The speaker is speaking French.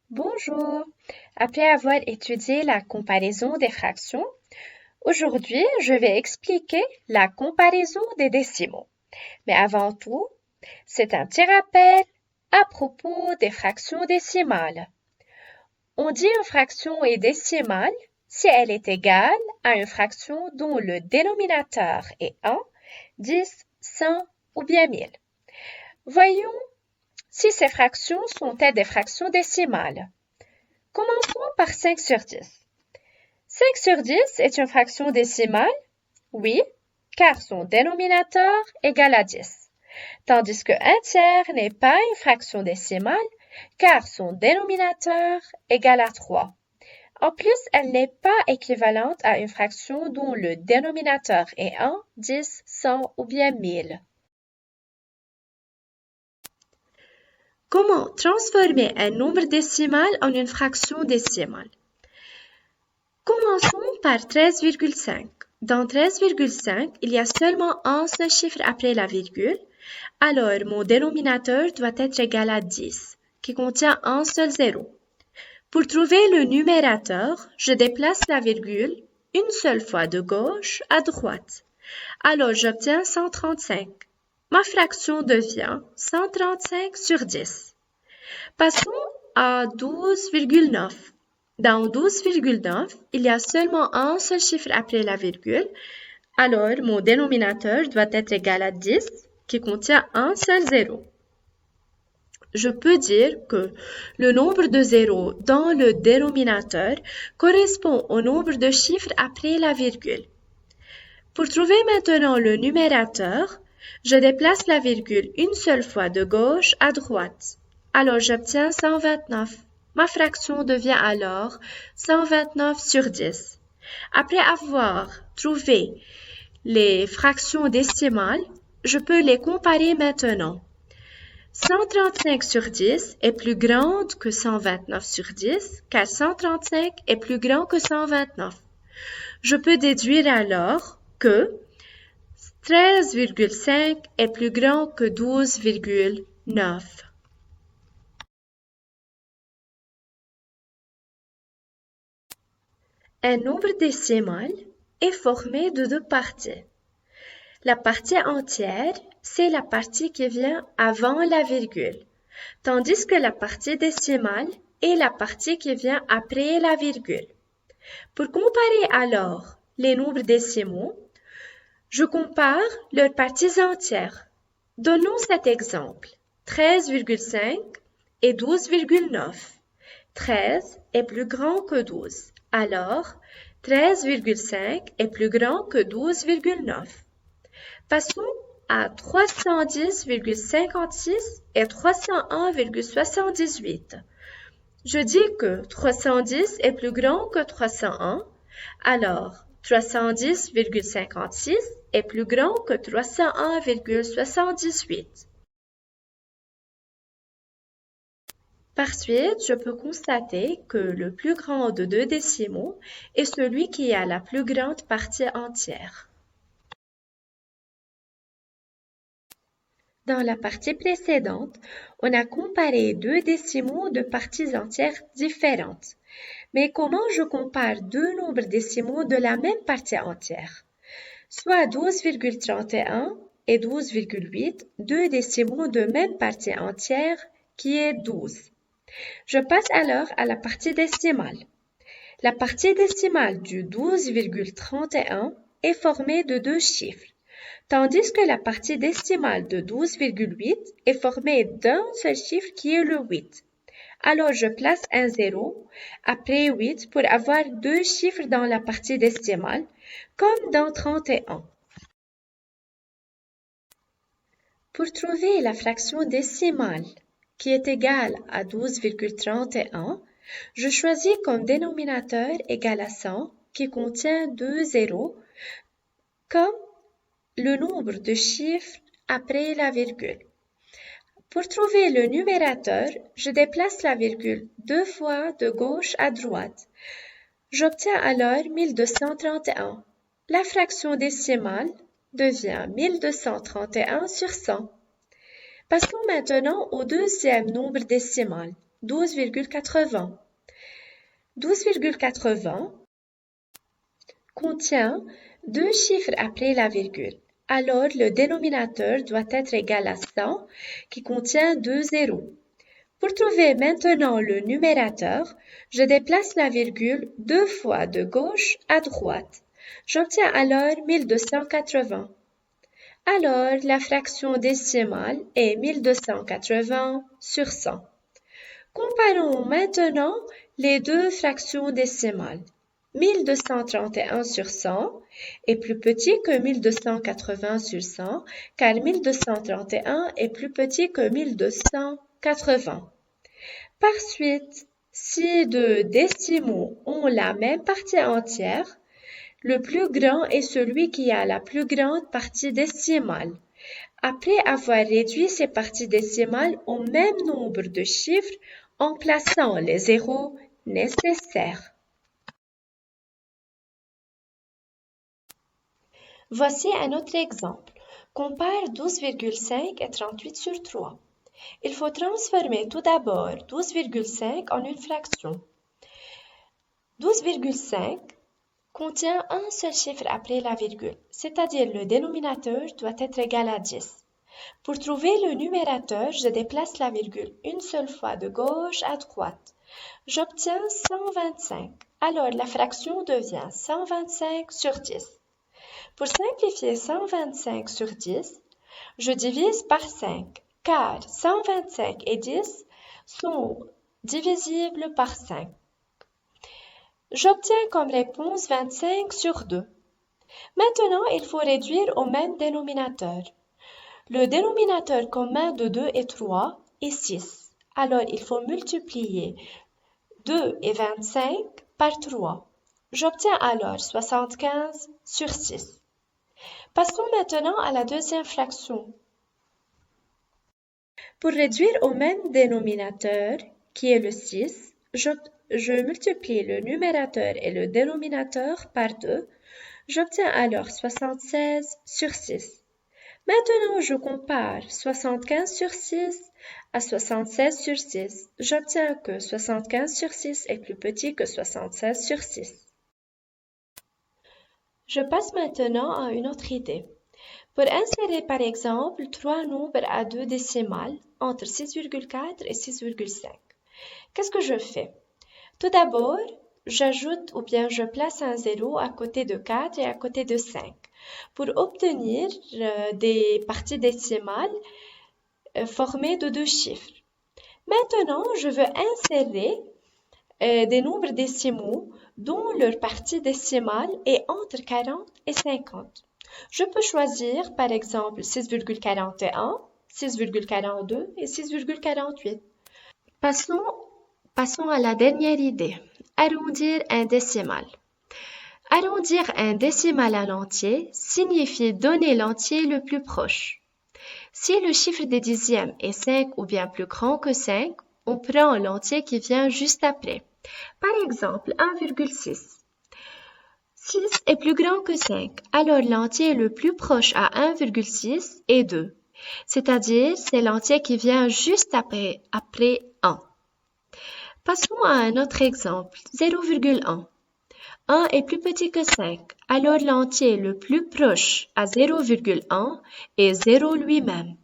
Bonjour. Après avoir étudié la comparaison des fractions, aujourd'hui, je vais expliquer la comparaison des décimaux. Mais avant tout, c'est un petit rappel à propos des fractions décimales. On dit une fraction est décimale si elle est égale à une fraction dont le dénominateur est 1, 10, 100 ou bien 1000. Voyons si ces fractions sont-elles des fractions décimales. Commençons par 5 sur 10. 5 sur 10 est une fraction décimale? Oui, car son dénominateur égale à 10. Tandis que 1 tiers n'est pas une fraction décimale, car son dénominateur égale à 3. En plus, elle n'est pas équivalente à une fraction dont le dénominateur est 1, 10, 100 ou bien 1000. Comment transformer un nombre décimal en une fraction décimale? Commençons par 13,5. Dans 13,5, il y a seulement un seul chiffre après la virgule, alors mon dénominateur doit être égal à 10, qui contient un seul zéro. Pour trouver le numérateur, je déplace la virgule une seule fois de gauche à droite. Alors j'obtiens 135. Ma fraction devient 135 sur 10. Passons à 12,9. Dans 12,9, il y a seulement un seul chiffre après la virgule, alors mon dénominateur doit être égal à 10, qui contient un seul zéro. Je peux dire que le nombre de zéros dans le dénominateur correspond au nombre de chiffres après la virgule. Pour trouver maintenant le numérateur, je déplace la virgule une seule fois de gauche à droite. Alors j'obtiens 129. Ma fraction devient alors 129 sur 10. Après avoir trouvé les fractions décimales, je peux les comparer maintenant. 135 sur 10 est plus grande que 129 sur 10, car 135 est plus grand que 129. Je peux déduire alors que 13,5 est plus grand que 12,9. Un nombre décimal est formé de deux parties. La partie entière, c'est la partie qui vient avant la virgule, tandis que la partie décimale est la partie qui vient après la virgule. Pour comparer alors les nombres décimaux, je compare leurs parties entières. Donnons cet exemple. 13,5 et 12,9. 13 est plus grand que 12. Alors, 13,5 est plus grand que 12,9. Passons à 310,56 et 301,78. Je dis que 310 est plus grand que 301, alors 310,56 est plus grand que 301,78. Par suite, je peux constater que le plus grand de deux décimaux est celui qui a la plus grande partie entière. Dans la partie précédente, on a comparé deux décimaux de parties entières différentes. Mais comment je compare deux nombres décimaux de la même partie entière? Soit 12,31 et 12,8, deux décimaux de même partie entière qui est 12. Je passe alors à la partie décimale. La partie décimale du 12,31 est formée de deux chiffres, tandis que la partie décimale de 12,8 est formée d'un seul chiffre qui est le 8. Alors je place un 0 après 8 pour avoir deux chiffres dans la partie décimale, comme dans 31. Pour trouver la fraction décimale qui est égale à 12,31, je choisis comme dénominateur égal à 100 qui contient deux zéros comme le nombre de chiffres après la virgule. Pour trouver le numérateur, je déplace la virgule deux fois de gauche à droite. J'obtiens alors 1231. La fraction décimale devient 1231 sur 100. Passons maintenant au deuxième nombre décimal, 12,80. 12,80 contient deux chiffres après la virgule. Alors, le dénominateur doit être égal à 100, qui contient deux zéros. Pour trouver maintenant le numérateur, je déplace la virgule deux fois de gauche à droite. J'obtiens alors 1280. Alors, la fraction décimale est 1280 sur 100. Comparons maintenant les deux fractions décimales. 1231 sur 100 est plus petit que 1280 sur 100, car 1231 est plus petit que 1280. Par suite, si deux décimaux ont la même partie entière, le plus grand est celui qui a la plus grande partie décimale. Après avoir réduit ces parties décimales au même nombre de chiffres en plaçant les zéros nécessaires. Voici un autre exemple. Compare 12,5 et 38 sur 3. Il faut transformer tout d'abord 12,5 en une fraction. 12,5 contient un seul chiffre après la virgule, c'est-à-dire le dénominateur doit être égal à 10. Pour trouver le numérateur, je déplace la virgule une seule fois de gauche à droite. J'obtiens 125. Alors la fraction devient 125 sur 10. Pour simplifier 125 sur 10, je divise par 5, car 125 et 10 sont divisibles par 5. J'obtiens comme réponse 25 sur 2. Maintenant, il faut réduire au même dénominateur. Le dénominateur commun de 2 et 3 est 6. Alors, il faut multiplier 2 et 25 par 3. J'obtiens alors 75 sur 6. Passons maintenant à la deuxième fraction. Pour réduire au même dénominateur, qui est le 6, je multiplie le numérateur et le dénominateur par 2. J'obtiens alors 76 sur 6. Maintenant, je compare 75 sur 6 à 76 sur 6. J'obtiens que 75 sur 6 est plus petit que 76 sur 6. Je passe maintenant à une autre idée. Pour insérer par exemple trois nombres à deux décimales entre 6,4 et 6,5, qu'est-ce que je fais? Tout d'abord, j'ajoute ou bien je place un 0 à côté de 4 et à côté de 5 pour obtenir des parties décimales formées de deux chiffres. Maintenant, je veux insérer des nombres décimaux dont leur partie décimale est entre 40 et 50. Je peux choisir par exemple 6,41, 6,42 et 6,48. Passons à la dernière idée. Arrondir un décimal. Arrondir un décimal à l'entier signifie donner l'entier le plus proche. Si le chiffre des dixièmes est 5 ou bien plus grand que 5, on prend l'entier qui vient juste après. Par exemple, 1,6. 6 est plus grand que 5, alors l'entier le plus proche à 1,6 est 2. C'est-à-dire, c'est l'entier qui vient juste après 1. Passons à un autre exemple, 0,1. 1 est plus petit que 5, alors l'entier le plus proche à 0,1 est 0 lui-même.